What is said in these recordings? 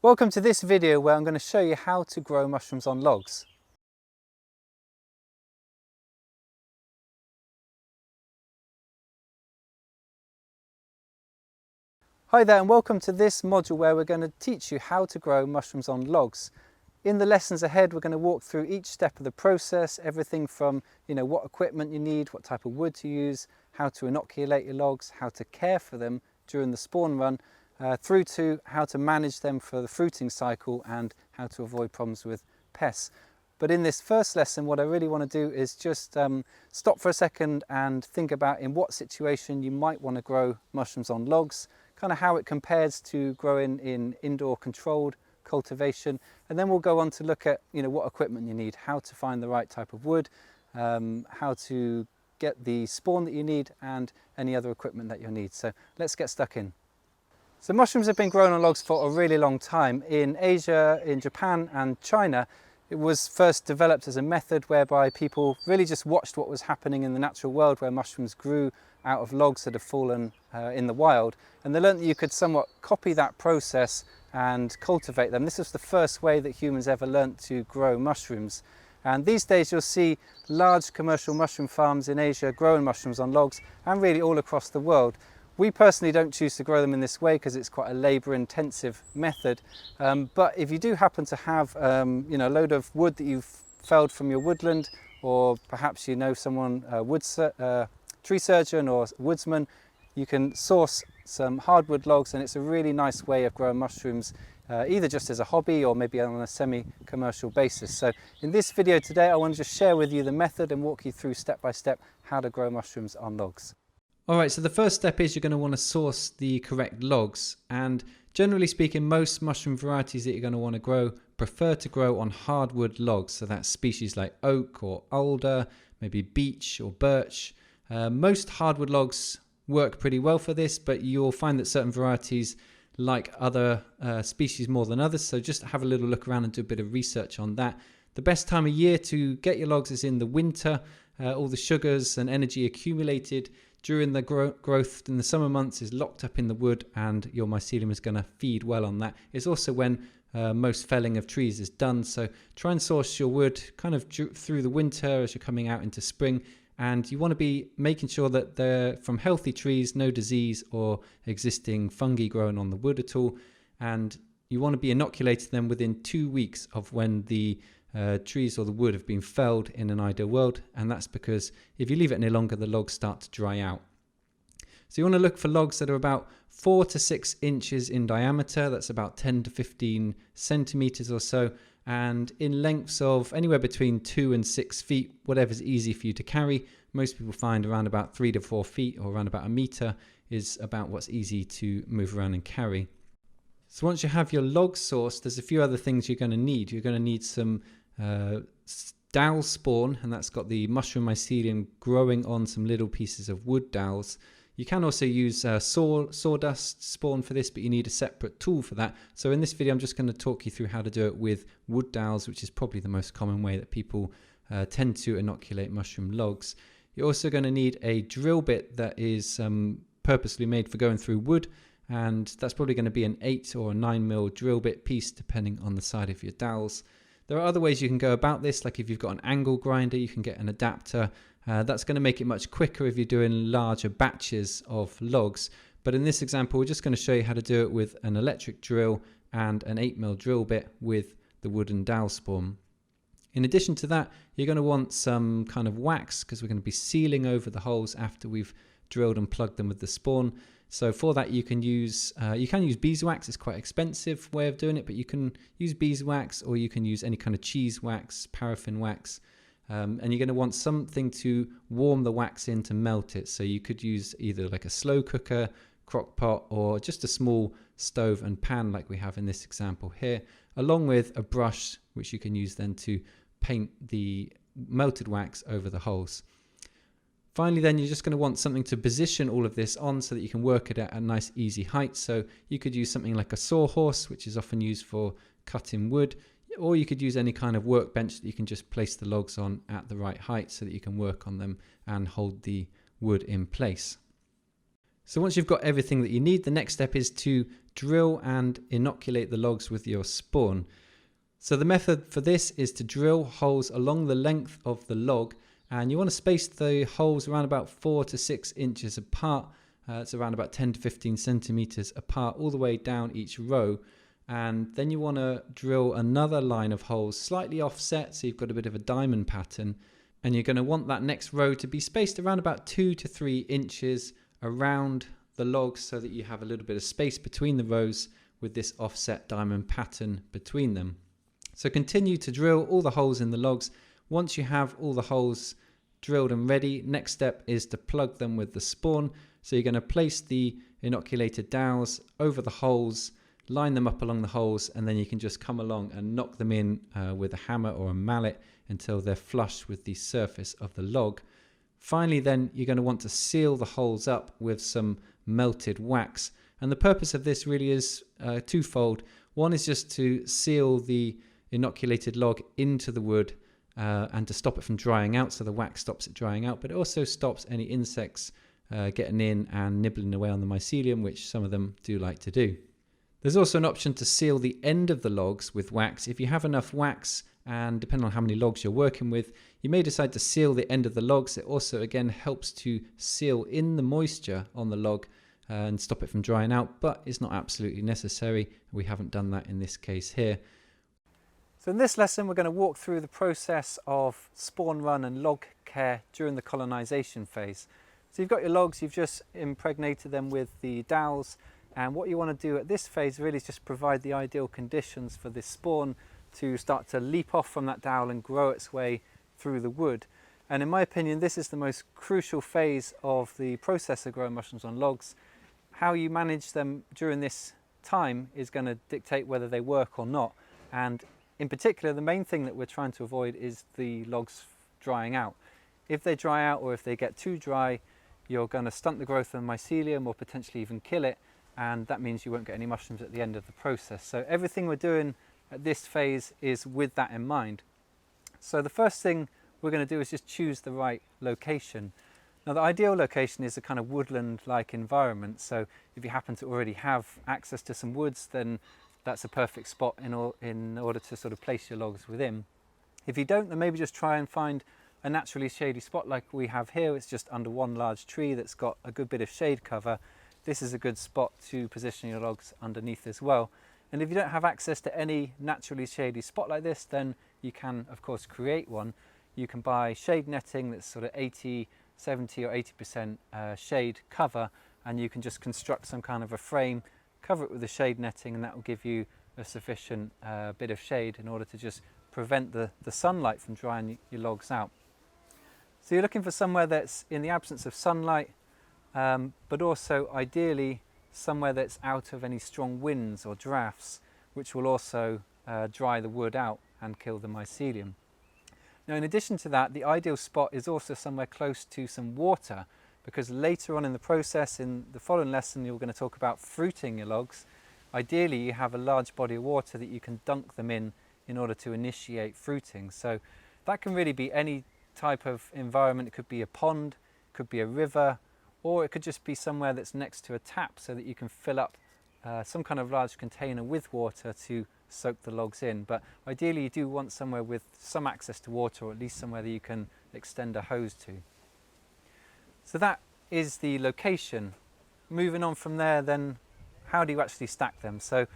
Welcome to this video where I'm going to show you how to grow mushrooms on logs. Hi there and welcome to this module where we're going to teach you how to grow mushrooms on logs. In the lessons ahead we're going to walk through each step of the process, everything from what equipment you need, what type of wood to use, how to inoculate your logs, how to care for them during the spawn run, through to how to manage them for the fruiting cycle and how to avoid problems with pests. But in this first lesson, what I really want to do is just stop for a second and think about in what situation you might want to grow mushrooms on logs, kind of how it compares to growing in indoor controlled cultivation, and then we'll go on to look at what equipment you need, how to find the right type of wood, how to get the spawn that you need and any other equipment that you'll need. So let's get stuck in. So mushrooms have been grown on logs for a really long time. In Asia, in Japan and China, it was first developed as a method whereby people really just watched what was happening in the natural world where mushrooms grew out of logs that had fallen in the wild, and they learned that you could somewhat copy that process and cultivate them. This was the first way that humans ever learnt to grow mushrooms. And these days you'll see large commercial mushroom farms in Asia growing mushrooms on logs and really all across the world. We personally don't choose to grow them in this way because it's quite a labour intensive method, but if you do happen to have a load of wood that you've felled from your woodland, or perhaps someone, tree surgeon or woodsman, you can source some hardwood logs, and it's a really nice way of growing mushrooms, either just as a hobby or maybe on a semi-commercial basis. So in this video today I want to just share with you the method and walk you through step by step how to grow mushrooms on logs. Alright, so the first step is you're going to want to source the correct logs, and generally speaking most mushroom varieties that you're going to want to grow prefer to grow on hardwood logs, so that's species like oak or alder, maybe beech or birch. Most hardwood logs work pretty well for this, but you'll find that certain varieties like other species more than others, so just have a little look around and do a bit of research on that. The best time of year to get your logs is in the winter. All the sugars and energy accumulated during the growth in the summer months is locked up in the wood, and your mycelium is going to feed well on that. It's also when most felling of trees is done, so try and source your wood kind of through the winter as you're coming out into spring, and you want to be making sure that they're from healthy trees, no disease or existing fungi growing on the wood at all, and you want to be inoculating them within 2 weeks of when the trees or the wood have been felled in an ideal world, and that's because if you leave it any longer the logs start to dry out. So you want to look for logs that are about 4 to 6 inches in diameter, that's about 10 to 15 centimeters or so, and in lengths of anywhere between 2 and 6 feet, whatever's easy for you to carry. Most people find around about 3 to 4 feet or around about a meter is about what's easy to move around and carry. So once you have your logs sourced, there's a few other things you're going to need. You're going to need some dowel spawn, and that's got the mushroom mycelium growing on some little pieces of wood dowels. You can also use sawdust spawn for this, but you need a separate tool for that. So in this video I'm just going to talk you through how to do it with wood dowels, which is probably the most common way that people tend to inoculate mushroom logs. You're also going to need a drill bit that is purposely made for going through wood, and that's probably going to be an 8 or 9mm drill bit piece depending on the side of your dowels. There are other ways you can go about this, like if you've got an angle grinder you can get an adapter. That's going to make it much quicker if you're doing larger batches of logs, but in this example we're just going to show you how to do it with an electric drill and an 8mm drill bit with the wooden dowel spawn. In addition to that, you're going to want some kind of wax because we're going to be sealing over the holes after we've drilled and plugged them with the spawn. So for that you can use beeswax. It's quite an expensive way of doing it, but you can use beeswax or you can use any kind of cheese wax, paraffin wax, and you're going to want something to warm the wax in to melt it. So you could use either like a slow cooker, crock pot, or just a small stove and pan like we have in this example here, along with a brush which you can use then to paint the melted wax over the holes. Finally then you're just going to want something to position all of this on so that you can work it at a nice easy height. So you could use something like a sawhorse, which is often used for cutting wood, or you could use any kind of workbench that you can just place the logs on at the right height so that you can work on them and hold the wood in place. So once you've got everything that you need, the next step is to drill and inoculate the logs with your spawn. So the method for this is to drill holes along the length of the log, and you want to space the holes around about 4 to 6 inches apart. It's around about 10 to 15 centimeters apart all the way down each row. And then you want to drill another line of holes slightly offset, so you've got a bit of a diamond pattern, and you're going to want that next row to be spaced around about 2 to 3 inches around the logs, so that you have a little bit of space between the rows with this offset diamond pattern between them. So continue to drill all the holes in the logs. Once you have all the holes drilled and ready, next step is to plug them with the spawn. So you're going to place the inoculated dowels over the holes, line them up along the holes, and then you can just come along and knock them in with a hammer or a mallet until they're flush with the surface of the log. Finally then, you're going to want to seal the holes up with some melted wax, and the purpose of this really is twofold. One is just to seal the inoculated log into the wood and to stop it from drying out, so the wax stops it drying out, but it also stops any insects getting in and nibbling away on the mycelium, which some of them do like to do. There's also an option to seal the end of the logs with wax. If you have enough wax, and depending on how many logs you're working with, you may decide to seal the end of the logs. It also again helps to seal in the moisture on the log and stop it from drying out, but it's not absolutely necessary. We haven't done that in this case here. So in this lesson, we're going to walk through the process of spawn run and log care during the colonization phase. So you've got your logs, you've just impregnated them with the dowels, and what you want to do at this phase really is just provide the ideal conditions for this spawn to start to leap off from that dowel and grow its way through the wood. And in my opinion, this is the most crucial phase of the process of growing mushrooms on logs. How you manage them during this time is going to dictate whether they work or not. And in particular, the main thing that we're trying to avoid is the logs drying out. If they dry out, or if they get too dry, you're going to stunt the growth of the mycelium or potentially even kill it, and that means you won't get any mushrooms at the end of the process. So everything we're doing at this phase is with that in mind. So the first thing we're going to do is just choose the right location. Now the ideal location is a kind of woodland-like environment, so if you happen to already have access to some woods, then that's a perfect spot in order to sort of place your logs within. If you don't, then maybe just try and find a naturally shady spot like we have here. It's just under one large tree that's got a good bit of shade cover. This is a good spot to position your logs underneath as well. And if you don't have access to any naturally shady spot like this, then you can of course create one. You can buy shade netting that's sort of 80, 70 or 80% shade cover, and you can just construct some kind of a frame, cover it with the shade netting, and that will give you a sufficient bit of shade in order to just prevent the sunlight from drying your logs out. So you're looking for somewhere that's in the absence of sunlight, but also ideally somewhere that's out of any strong winds or drafts, which will also dry the wood out and kill the mycelium. Now in addition to that, the ideal spot is also somewhere close to some water, because later on in the process, in the following lesson, you're going to talk about fruiting your logs. Ideally you have a large body of water that you can dunk them in order to initiate fruiting. So that can really be any type of environment. It could be a pond, it could be a river, or it could just be somewhere that's next to a tap so that you can fill up some kind of large container with water to soak the logs in. But ideally you do want somewhere with some access to water, or at least somewhere that you can extend a hose to. So that is the location. Moving on from there, then how do you actually stack them? So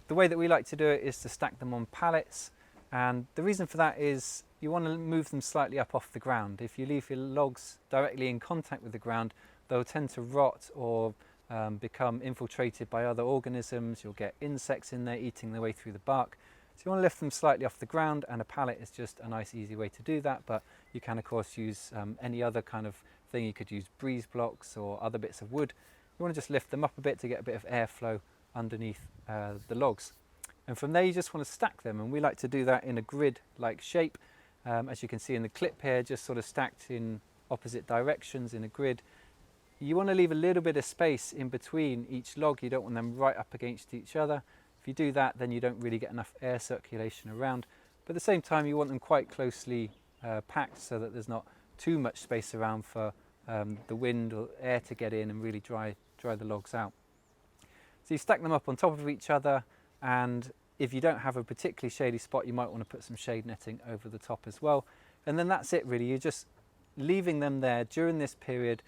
the way that we like to do it is to stack them on pallets, and the reason for that is you want to move them slightly up off the ground. If you leave your logs directly in contact with the ground, they'll tend to rot or become infiltrated by other organisms. You'll get insects in there eating their way through the bark. So you want to lift them slightly off the ground, and a pallet is just a nice easy way to do that, but you can of course use any other kind of thing. You could use breeze blocks or other bits of wood. You want to just lift them up a bit to get a bit of airflow underneath the logs. And from there you just want to stack them, and we like to do that in a grid-like shape. As you can see in the clip here, just sort of stacked in opposite directions in a grid. You want to leave a little bit of space in between each log. You don't want them right up against each other. If you do that, then you don't really get enough air circulation around. But at the same time, you want them quite closely packed so that there's not too much space around for the wind or air to get in and really dry dry the logs out. So you stack them up on top of each other, and if you don't have a particularly shady spot, you might want to put some shade netting over the top as well. And then that's it really. You're just leaving them there during this period.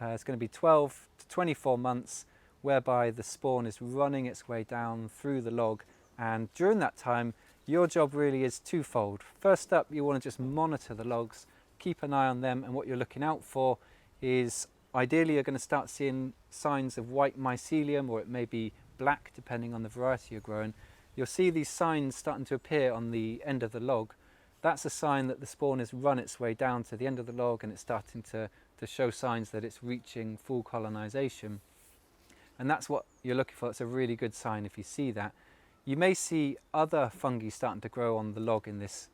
It's going to be 12 to 24 months whereby the spawn is running its way down through the log, and during that time your job really is twofold. First up, you want to just monitor the logs, keep an eye on them, and what you're looking out for is ideally you're going to start seeing signs of white mycelium, or it may be black depending on the variety you're growing. You'll see these signs starting to appear on the end of the log. That's a sign that the spawn has run its way down to the end of the log and it's starting to show signs that it's reaching full colonization. And that's what you're looking for. It's a really good sign if you see that. You may see other fungi starting to grow on the log in this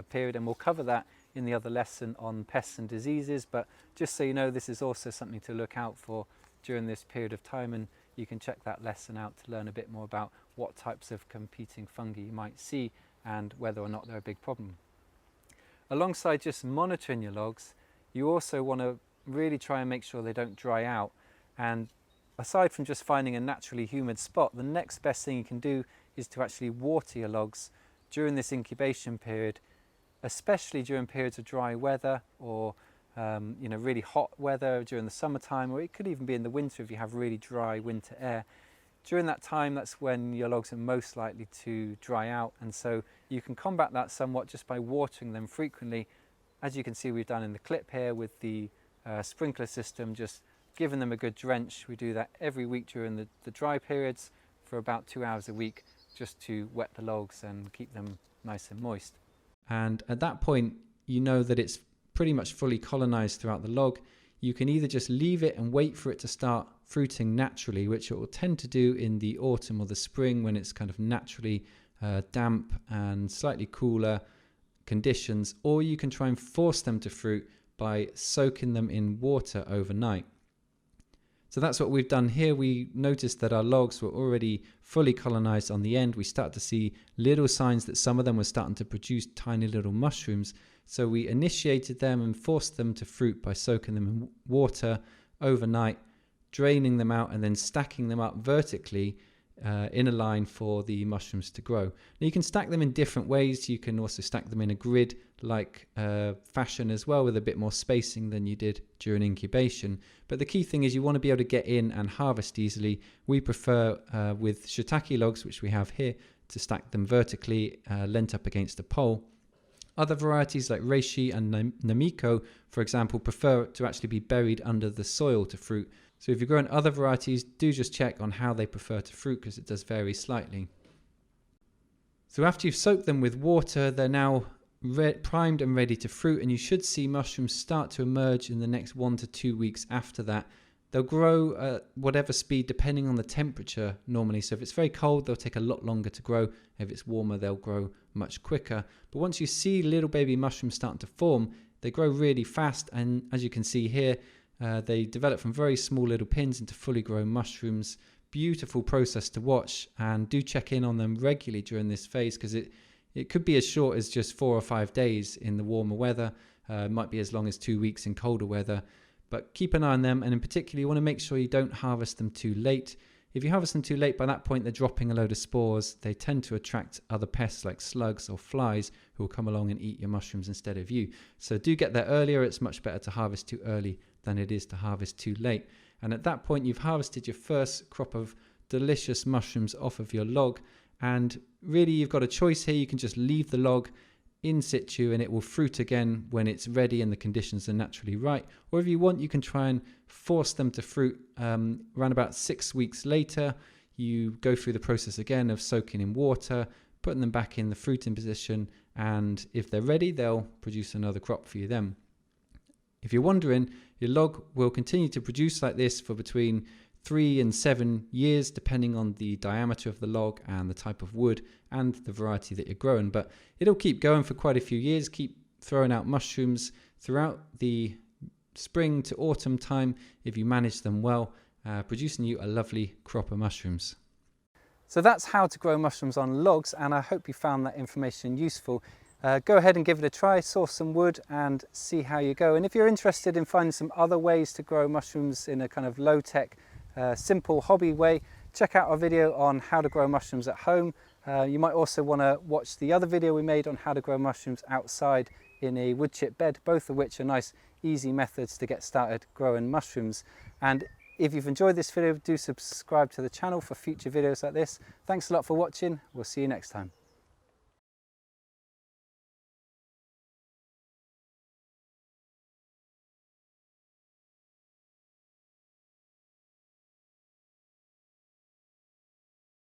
period, and we'll cover that in the other lesson on pests and diseases, but just so you know, this is also something to look out for during this period of time, and you can check that lesson out to learn a bit more about what types of competing fungi you might see and whether or not they're a big problem. Alongside just monitoring your logs, you also want to really try and make sure they don't dry out, and aside from just finding a naturally humid spot, the next best thing you can do is to actually water your logs during this incubation period, especially during periods of dry weather or really hot weather during the summertime, or it could even be in the winter if you have really dry winter air. During that time, that's when your logs are most likely to dry out, and so you can combat that somewhat just by watering them frequently. As you can see, we've done in the clip here with the sprinkler system, just giving them a good drench. We do that every week during the dry periods for about 2 hours a week, just to wet the logs and keep them nice and moist. And at that point, you know that it's pretty much fully colonized throughout the log. You can either just leave it and wait for it to start fruiting naturally, which it will tend to do in the autumn or the spring when it's kind of naturally damp and slightly cooler conditions, or you can try and force them to fruit by soaking them in water overnight. So that's what we've done here. We noticed that our logs were already fully colonized on the end. We start to see little signs that some of them were starting to produce tiny little mushrooms. So we initiated them and forced them to fruit by soaking them in water overnight, draining them out, and then stacking them up vertically in a line for the mushrooms to grow. Now you can stack them in different ways. You can also stack them in a grid-like fashion as well, with a bit more spacing than you did during incubation. But the key thing is you want to be able to get in and harvest easily. We prefer with shiitake logs, which we have here, to stack them vertically, leant up against a pole. Other varieties like reishi and namiko, for example, prefer to actually be buried under the soil to fruit. So if you're growing other varieties, do just check on how they prefer to fruit, because it does vary slightly. So after you've soaked them with water, they're now primed and ready to fruit, and you should see mushrooms start to emerge in the next 1 to 2 weeks after that. They'll grow at whatever speed depending on the temperature normally. So if it's very cold, they'll take a lot longer to grow. If it's warmer, they'll grow much quicker. But once you see little baby mushrooms starting to form, they grow really fast, and as you can see here, they develop from very small little pins into fully grown mushrooms. Beautiful process to watch, and do check in on them regularly during this phase, because it could be as short as just 4 or 5 days in the warmer weather. It might be as long as 2 weeks in colder weather. But keep an eye on them, and in particular you want to make sure you don't harvest them too late. If you harvest them too late, by that point they're dropping a load of spores. They tend to attract other pests like slugs or flies who will come along and eat your mushrooms instead of you. So do get there earlier. It's much better to harvest too early than it is to harvest too late. And at that point you've harvested your first crop of delicious mushrooms off of your log, and really you've got a choice here. You can just leave the log in situ and it will fruit again when it's ready and the conditions are naturally right, or if you want, you can try and force them to fruit around about 6 weeks later. You go through the process again of soaking in water, putting them back in the fruiting position, and if they're ready, they'll produce another crop for you then. If you're wondering, your log will continue to produce like this for between 3 and 7 years, depending on the diameter of the log and the type of wood and the variety that you're growing. But it'll keep going for quite a few years, keep throwing out mushrooms throughout the spring to autumn time if you manage them well, producing you a lovely crop of mushrooms. So that's how to grow mushrooms on logs, and I hope you found that information useful. Go ahead and give it a try, source some wood and see how you go. And if you're interested in finding some other ways to grow mushrooms in a kind of low-tech simple hobby way, check out our video on how to grow mushrooms at home. You might also want to watch the other video we made on how to grow mushrooms outside in a wood chip bed, both of which are nice, easy methods to get started growing mushrooms. And if you've enjoyed this video, do subscribe to the channel for future videos like this. Thanks a lot for watching. We'll see you next time.